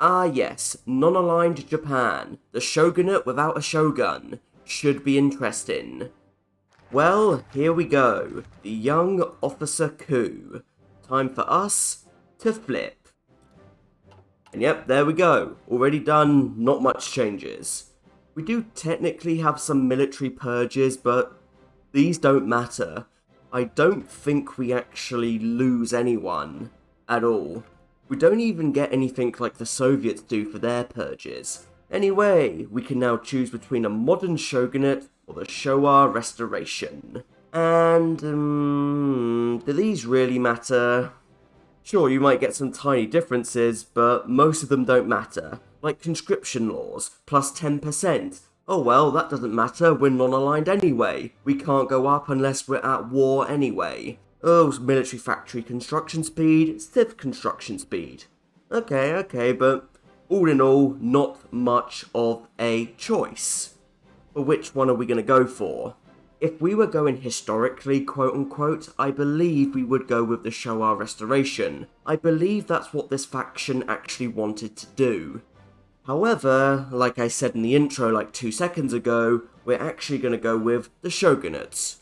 Ah yes, non-aligned Japan, the Shogunate without a shogun. Should be interesting. Well, here we go. The young officer coup. Time for us to flip. And yep, there we go. Already done, not much changes. We do technically have some military purges, but these don't matter. I don't think we actually lose anyone at all. We don't even get anything like the Soviets do for their purges. Anyway, we can now choose between a modern shogunate or the Showa Restoration. And, do these really matter? Sure, you might get some tiny differences, but most of them don't matter. Like conscription laws, plus 10%. Oh well, that doesn't matter, we're non-aligned anyway. We can't go up unless we're at war anyway. Oh, military factory construction speed, civ construction speed. Okay, but all in all, not much of a choice. But which one are we going to go for? If we were going historically, quote-unquote, I believe we would go with the Showa Restoration. I believe that's what this faction actually wanted to do. However, like I said in the intro like 2 seconds ago, we're actually going to go with the Shogunates.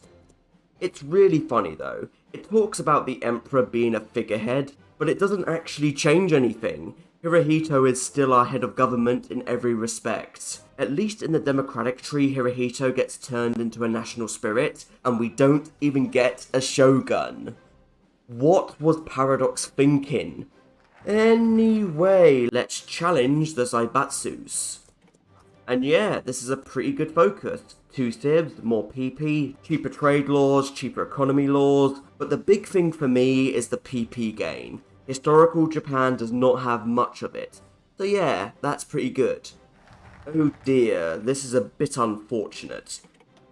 It's really funny though. It talks about the Emperor being a figurehead, but it doesn't actually change anything. Hirohito is still our head of government in every respect. At least in the democratic tree, Hirohito gets turned into a national spirit, and we don't even get a shogun. What was Paradox thinking? Anyway, let's challenge the Zaibatsus. And yeah, this is a pretty good focus. 2 civs, more PP, cheaper trade laws, cheaper economy laws, but the big thing for me is the PP gain. Historical Japan does not have much of it. So yeah, that's pretty good. Oh dear, this is a bit unfortunate.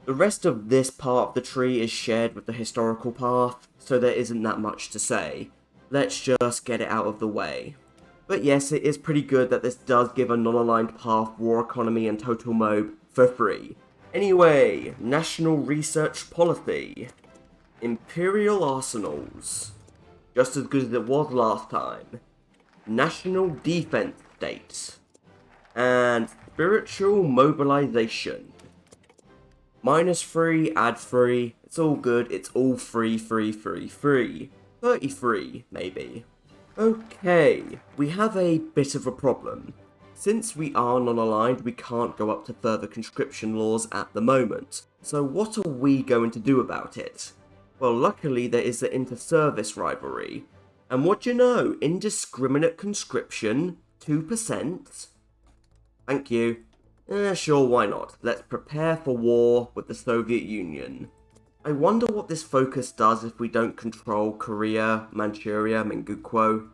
The rest of this part of the tree is shared with the historical path, so there isn't that much to say. Let's just get it out of the way. But yes, it is pretty good that this does give a non-aligned path, war economy and total mob for free. Anyway, national research policy. Imperial arsenals. Just as good as it was last time. National defense state. And spiritual mobilization. -3, add 3. It's all good. It's all free. 33, maybe. Okay, we have a bit of a problem. Since we are non-aligned, we can't go up to further conscription laws at the moment. So what are we going to do about it? Well, luckily there is the inter-service rivalry. And what do you know? Indiscriminate conscription, 2%? Thank you. Sure, why not? Let's prepare for war with the Soviet Union. I wonder what this focus does if we don't control Korea, Manchuria, Mingukuo.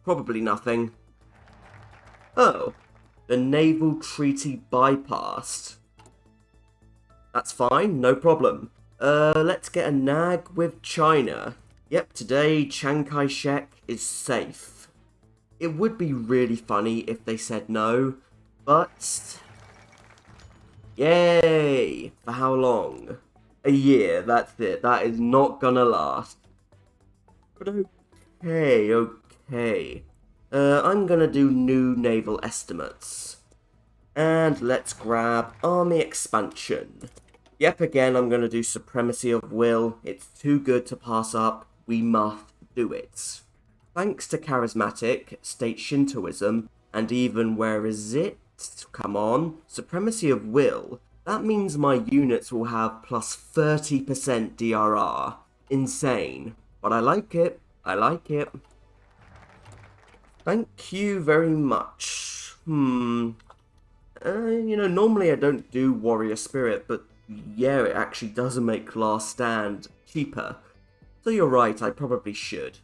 Probably nothing. Oh, the naval treaty bypassed. That's fine, no problem. Let's get a nag with China. Yep, today Chiang Kai-shek is safe. It would be really funny if they said no, but... Yay! For how long? A year, that's it. That is not gonna last. But okay. I'm gonna do new naval estimates. And let's grab army expansion. Yep, again, I'm gonna do supremacy of will. It's too good to pass up. We must do it. Thanks to charismatic, state Shintoism, and even, where is it? Come on. Supremacy of will. That means my units will have plus 30% DRR. Insane. But I like it. Thank you very much. Normally I don't do warrior spirit, but yeah, it actually does make last stand cheaper. So you're right, I probably should.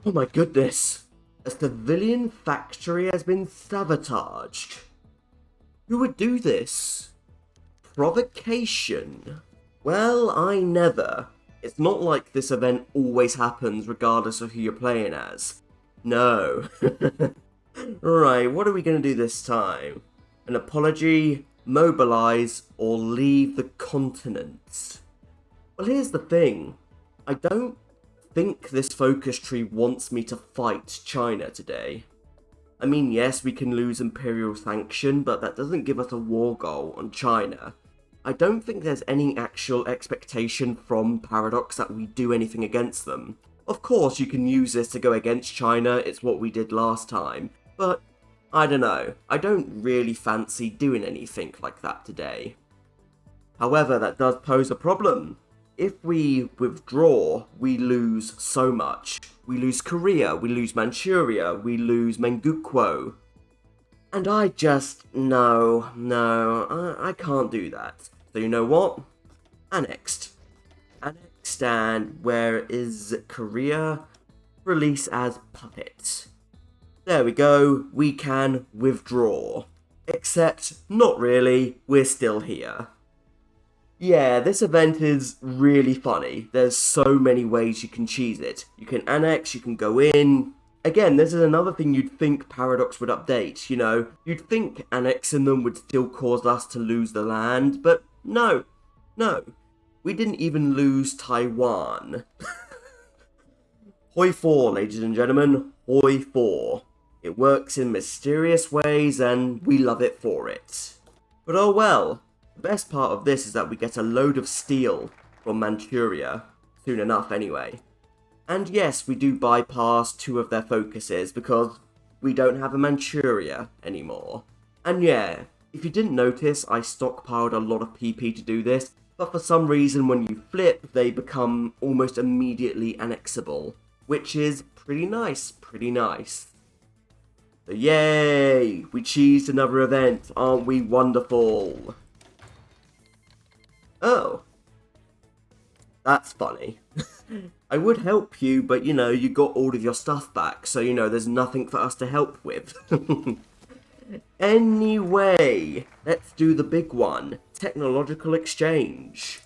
Oh my goodness. A civilian factory has been sabotaged. Who would do this? Provocation. Well, I never. It's not like this event always happens regardless of who you're playing as. No. Right, what are we going to do this time? An apology, mobilize, or leave the continent? Well, here's the thing. I don't think this focus tree wants me to fight China today. I mean, yes, we can lose Imperial sanction, but that doesn't give us a war goal on China. I don't think there's any actual expectation from Paradox that we do anything against them. Of course, you can use this to go against China, it's what we did last time, but I don't know, I don't really fancy doing anything like that today. However, that does pose a problem. If we withdraw, we lose so much. We lose Korea, we lose Manchuria, we lose Menguquo. And I just, no, I can't do that. So you know what? Annexed. Annexed, and where is Korea? Release as puppet. There we go, we can withdraw. Except, not really, we're still here. Yeah, this event is really funny. There's so many ways you can cheese it. You can annex, you can go in. Again, this is another thing you'd think Paradox would update, you know. You'd think annexing them would still cause us to lose the land, but no. We didn't even lose Taiwan. HOI4, ladies and gentlemen, HOI4. It works in mysterious ways and we love it for it. But oh well. The best part of this is that we get a load of steel from Manchuria, soon enough anyway. And yes, we do bypass 2 of their focuses because we don't have a Manchuria anymore. And yeah, if you didn't notice, I stockpiled a lot of PP to do this, but for some reason when you flip, they become almost immediately annexable, which is pretty nice. So yay! We cheesed another event, aren't we wonderful? Oh. That's funny. I would help you, but you know, you got all of your stuff back, so you know, there's nothing for us to help with. Anyway, let's do the big one. Technological exchange.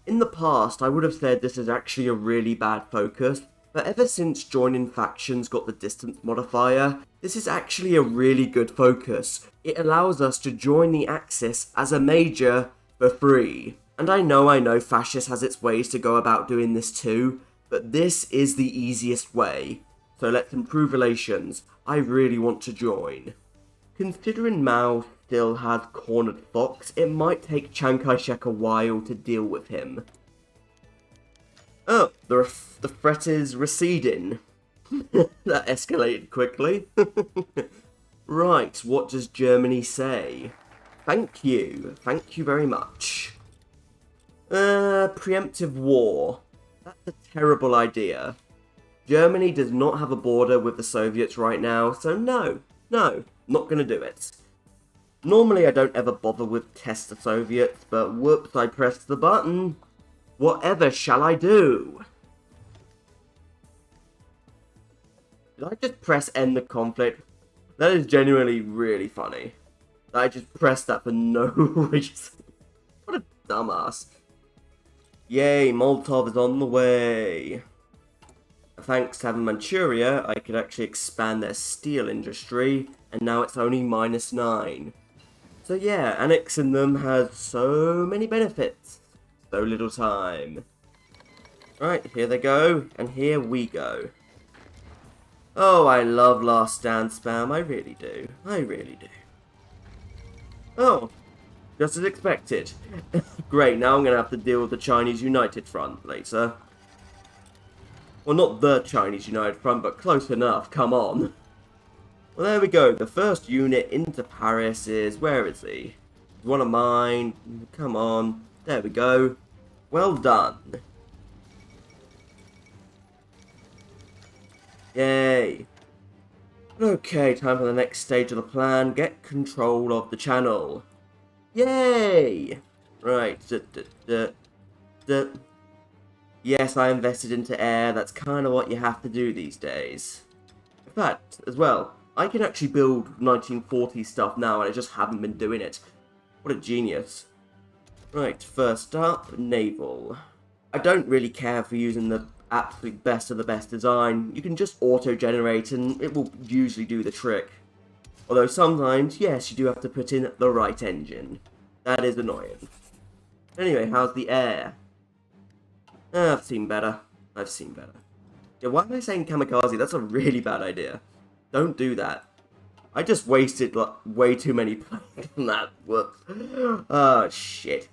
In the past, I would have said this is actually a really bad focus, but ever since joining factions got the distance modifier, this is actually a really good focus. It allows us to join the Axis as a major for free. And I know Fascist has its ways to go about doing this too, but this is the easiest way. So let's improve relations. I really want to join. Considering Mao still has cornered Fox, it might take Chiang Kai-shek a while to deal with him. Oh, the threat is receding. That escalated quickly. Right, what does Germany say? Thank you very much. Preemptive war. That's a terrible idea. Germany does not have a border with the Soviets right now, so no, not gonna do it. Normally I don't ever bother with test the Soviets, but whoops, I pressed the button. Whatever shall I do? Did I just press end the conflict? That is genuinely really funny. I just pressed that for no reason. What a dumbass. Yay, Molotov is on the way. Thanks to having Manchuria, I could actually expand their steel industry, and now it's only -9. So yeah, annexing them has so many benefits. So little time. Right, here they go, and here we go. Oh, I love Last Stand spam, I really do. Oh, just as expected. Great, now I'm going to have to deal with the Chinese United Front later. Well, not the Chinese United Front, but close enough, come on. Well, there we go, the first unit into Paris is... where is he? One of mine, come on. There we go. Well done. Yay. Okay, time for the next stage of the plan. Get control of the channel. Yay! Right. Yes, I invested into air. That's kind of what you have to do these days. In fact, as well, I can actually build 1940s stuff now, and I just haven't been doing it. What a genius. Right, first up, naval. I don't really care for using the absolute best of the best design. You can just auto-generate and it will usually do the trick. Although sometimes, yes, you do have to put in the right engine. That is annoying. Anyway, how's the air? I've seen better. Yeah, why am I saying kamikaze? That's a really bad idea. Don't do that. I just wasted like, way too many planes on that. Whoops. Oh, shit.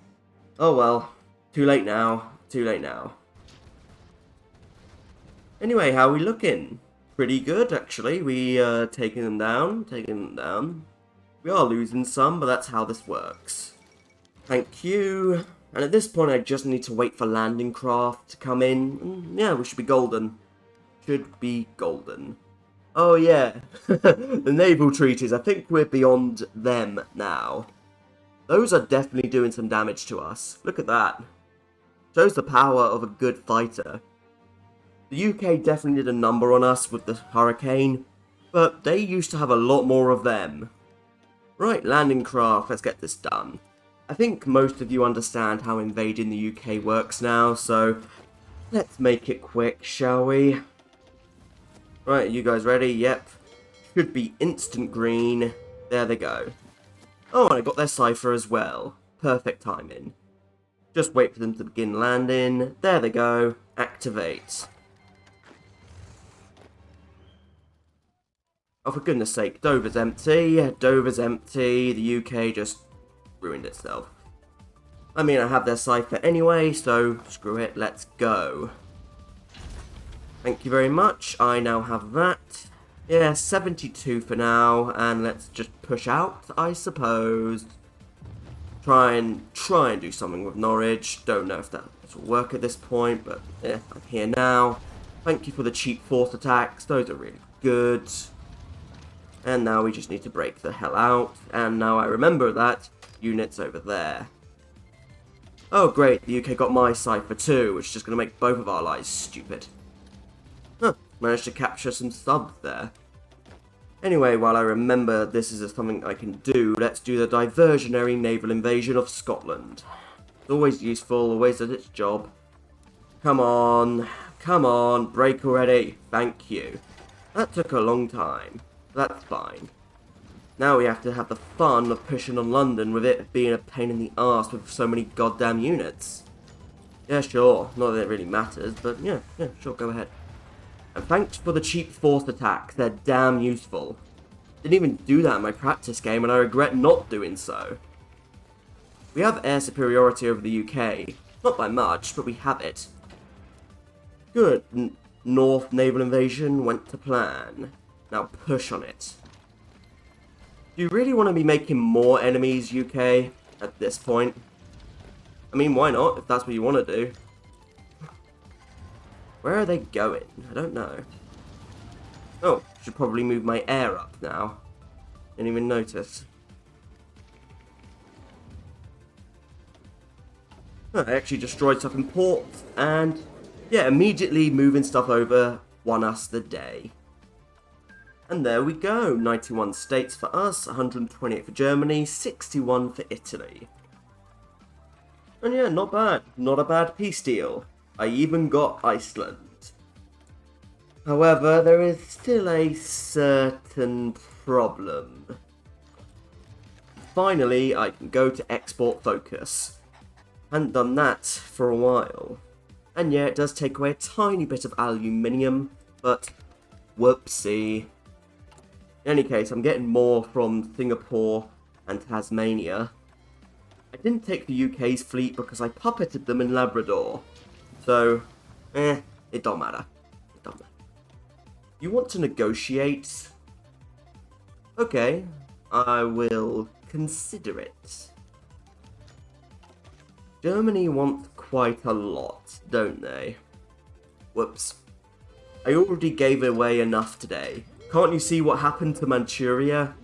Oh well. Too late now. Too late now. Anyway, how are we looking? Pretty good, actually. We, taking them down. Taking them down. We are losing some, but that's how this works. Thank you. And at this point, I just need to wait for landing craft to come in. And yeah, we should be golden. Should be golden. Oh yeah, the naval treaties, I think we're beyond them now. Those are definitely doing some damage to us. Look at that. Shows the power of a good fighter. The UK definitely did a number on us with the hurricane, but they used to have a lot more of them. Right, landing craft, let's get this done. I think most of you understand how invading the UK works now, so let's make it quick, shall we? Right, you guys ready? Yep. Should be instant green. There they go. Oh, and I got their cipher as well. Perfect timing. Just wait for them to begin landing. There they go. Activate. Oh, for goodness sake, Dover's empty. Dover's empty. The UK just ruined itself. I mean, I have their cipher anyway, so screw it. Let's go. Thank you very much. I now have that. Yeah, 72 for now, and let's just push out, I suppose. Try and do something with Norwich. Don't know if that will work at this point, but yeah, I'm here now. Thank you for the cheap force attacks. Those are really good. And now we just need to break the hell out. And now I remember that unit's over there. Oh great, the UK got my cipher too, which is just going to make both of our lives stupid. Huh, managed to capture some subs there. Anyway, while I remember this is something I can do, let's do the diversionary naval invasion of Scotland. It's always useful, always does its job. Come on, break already. Thank you. That took a long time. That's fine. Now we have to have the fun of pushing on London with it being a pain in the arse with so many goddamn units. Yeah, sure. Not that it really matters, but yeah, sure, go ahead. And thanks for the cheap force attack, they're damn useful. Didn't even do that in my practice game, and I regret not doing so. We have air superiority over the UK. Not by much, but we have it. Good. North naval invasion went to plan. Now push on it. Do you really want to be making more enemies, UK, at this point? I mean, why not, if that's what you want to do? Where are they going? I don't know. Oh, should probably move my air up now. Didn't even notice. Oh, I actually destroyed stuff in ports, and yeah, immediately moving stuff over won us the day. And there we go, 91 states for us, 128 for Germany, 61 for Italy. And yeah, not bad. Not a bad peace deal. I even got Iceland. However, there is still a certain problem. Finally, I can go to export focus. Hadn't done that for a while. And yeah, it does take away a tiny bit of aluminium, but whoopsie. In any case, I'm getting more from Singapore and Tasmania. I didn't take the UK's fleet because I puppeted them in Labrador. So, it don't matter. It don't matter. You want to negotiate? Okay, I will consider it. Germany wants quite a lot, don't they? Whoops. I already gave away enough today. Can't you see what happened to Manchuria?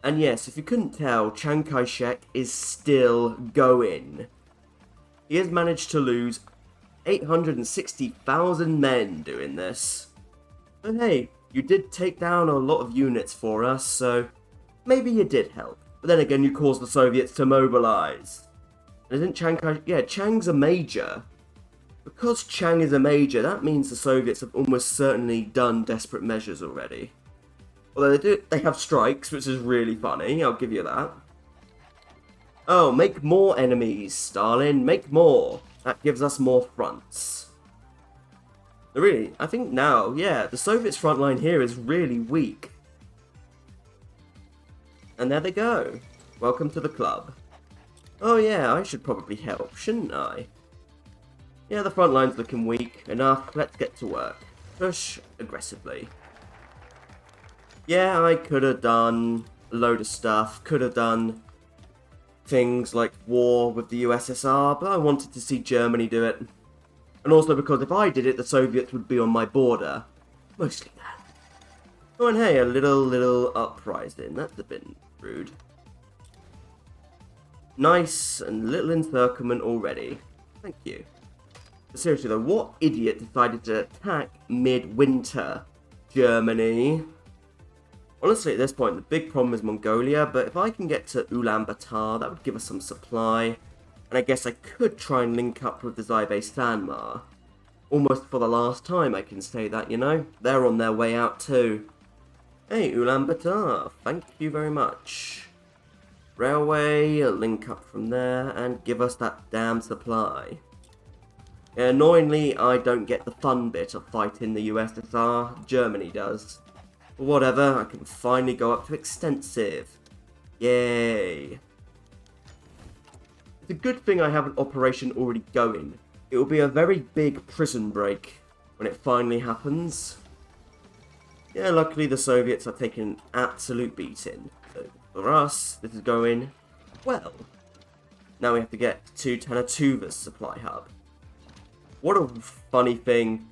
And yes, if you couldn't tell, Chiang Kai-shek is still going. He has managed to lose 860,000 men doing this. But hey, you did take down a lot of units for us, so maybe you did help. But then again, you caused the Soviets to mobilize. And isn't Chiang Kai... Yeah, Chiang's a major. Because Chiang is a major, that means the Soviets have almost certainly done desperate measures already. Although they have strikes, which is really funny, I'll give you that. Oh, make more enemies, Stalin, make more. That gives us more fronts. Really, I think now, yeah, the Soviets' front line here is really weak. And there they go. Welcome to the club. Oh yeah, I should probably help, shouldn't I? Yeah, the front line's looking weak enough. Let's get to work. Push aggressively. Yeah, I could have done a load of stuff. Could have done things like war with the USSR, but I wanted to see Germany do it. And also because if I did it, the Soviets would be on my border. Mostly that. Oh, and hey, a little uprising. That's a bit rude. Nice and little encirclement already. Thank you. But seriously though, what idiot decided to attack mid-winter Germany? Honestly, at this point, the big problem is Mongolia, but if I can get to Ulaanbaatar, that would give us some supply. And I guess I could try and link up with the Zaibe Sanma. Almost for the last time I can say that, you know? They're on their way out too. Hey, Ulaanbaatar, thank you very much. Railway, link up from there, and give us that damn supply. Annoyingly, I don't get the fun bit of fighting the USSR. Germany does. But whatever, I can finally go up to extensive. Yay. It's a good thing I have an operation already going. It will be a very big prison break when it finally happens. Yeah, luckily the Soviets are taking an absolute beating. So for us, this is going well. Now we have to get to Tanatuva's supply hub. What a funny thing.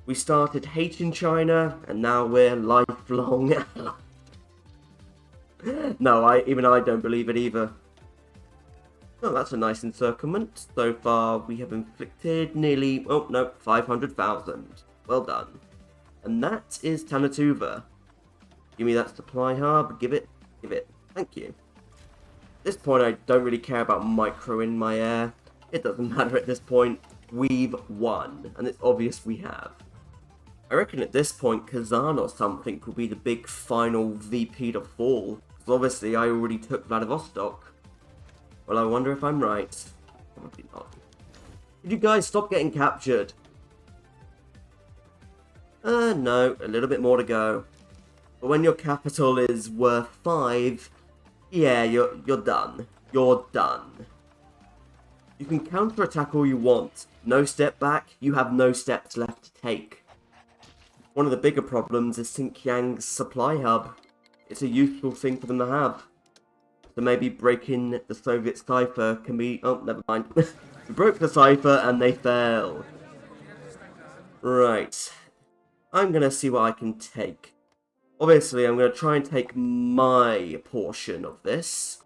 We started hating China, and now we're lifelong allies. No, even I don't believe it either. Oh, that's a nice encirclement. So far, we have inflicted nearly, 500,000. Well done. And that is Tanatuva. Give me that supply hub. Give it. Thank you. At this point, I don't really care about micro in my air. It doesn't matter at this point. We've won, and it's obvious we have. I reckon at this point, Kazan or something will be the big final VP to fall. Because obviously I already took Vladivostok. Well, I wonder if I'm right. Probably not. Could you guys stop getting captured? No, a little bit more to go. But when your capital is worth 5, yeah, you're done. You're done. You can counterattack all you want. No step back, you have no steps left to take. One of the bigger problems is Xinjiang's supply hub. It's a useful thing for them to have. So maybe breaking the Soviet cipher can be... Oh, never mind. We broke the cipher and they fell. Right. I'm going to see what I can take. Obviously, I'm going to try and take my portion of this.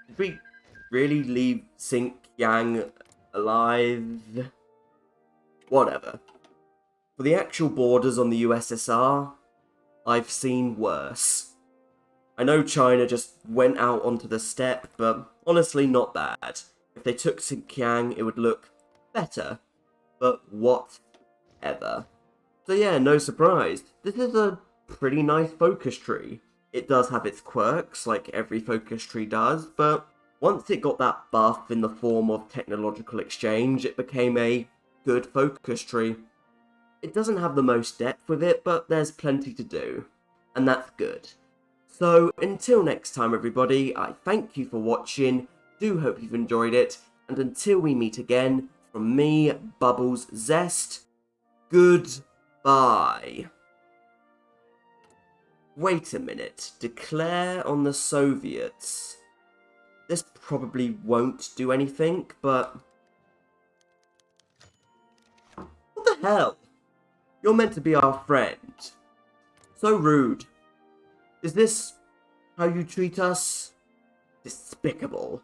Did we really leave Xinjiang alive? Whatever. For the actual borders on the USSR, I've seen worse. I know China just went out onto the steppe, but honestly not bad. If they took Xinjiang, it would look better. But whatever. So yeah, no surprise. This is a pretty nice focus tree. It does have its quirks, like every focus tree does, but once it got that buff in the form of technological exchange, it became a good focus tree. It doesn't have the most depth with it, but there's plenty to do. And that's good. So, until next time everybody, I thank you for watching, do hope you've enjoyed it, and until we meet again, from me, Bubbles Zest, goodbye. Wait a minute, declare on the Soviets. This probably won't do anything, but... What the hell? You're meant to be our friend. So rude. Is this how you treat us? Despicable.